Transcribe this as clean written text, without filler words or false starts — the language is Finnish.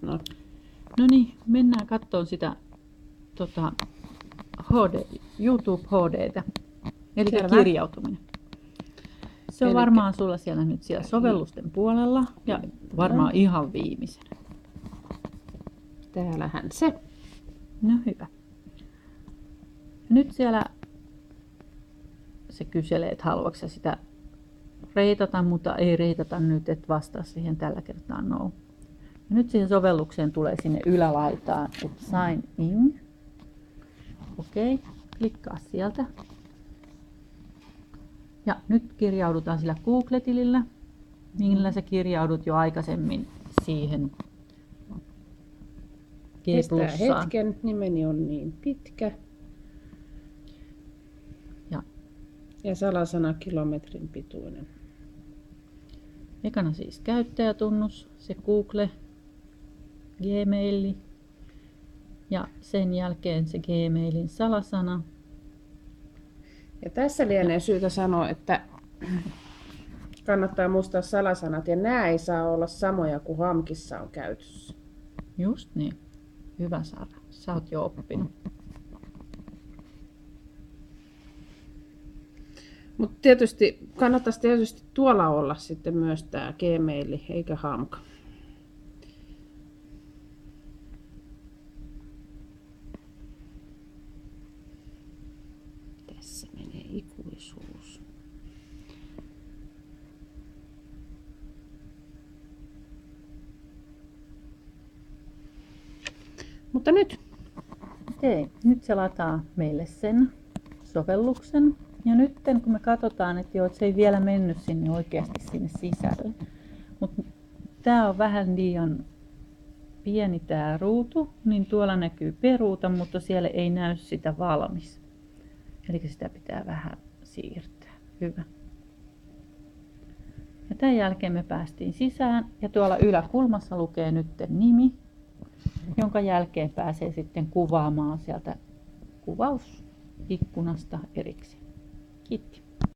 No. No niin, mennään katsomaan sitä YouTube HD:tä, eli Selvä. kirjautuminen. Se on Elikkä- varmaan sulla siellä nyt siellä sovellusten puolella ja varmaan ihan viimeisenä. Täällähän se. No hyvä. Nyt siellä se kyselee, että haluatko sä sitä reitata, mutta ei reitata nyt, et vastaa siihen tällä kertaa no. Ja nyt siihen sovellukseen tulee sinne ylälaitaan, että sign in. Okei, klikkaa sieltä. Ja nyt kirjaudutaan sillä Google-tilillä, millä sä kirjaudut jo aikaisemmin siihen Kestää G+:aan. hetken, nimeni on niin pitkä. Ja salasana kilometrin pituinen. Ekana siis käyttäjätunnus, se Google, Gmail ja sen jälkeen se Gmailin salasana. Ja tässä lienee syytä sanoa, että kannattaa muistaa salasanat ja nämä ei saa olla samoja kuin HAMKissa on käytössä. Just niin. Hyvä Sara, sä oot jo oppinut. Mutta tietysti kannattaisi tuolla olla sitten myös tämä Gmail eikä HAMK. Tässä menee ikuisuus. Mutta nyt. Okei, nyt se lataa meille sen sovelluksen. Ja nyt kun me katsotaan, että se ei vielä mennyt sinne oikeasti sinne sisälle. Mutta tää on vähän liian pieni tää ruutu, niin tuolla näkyy peruuta, mutta siellä ei näy sitä valmis. Eli sitä pitää vähän siirtää. Hyvä. Ja tämän jälkeen me päästiin sisään ja tuolla yläkulmassa lukee nyt nimi, jonka jälkeen pääsee sitten kuvaamaan sieltä kuvausikkunasta erikseen. Kiitti.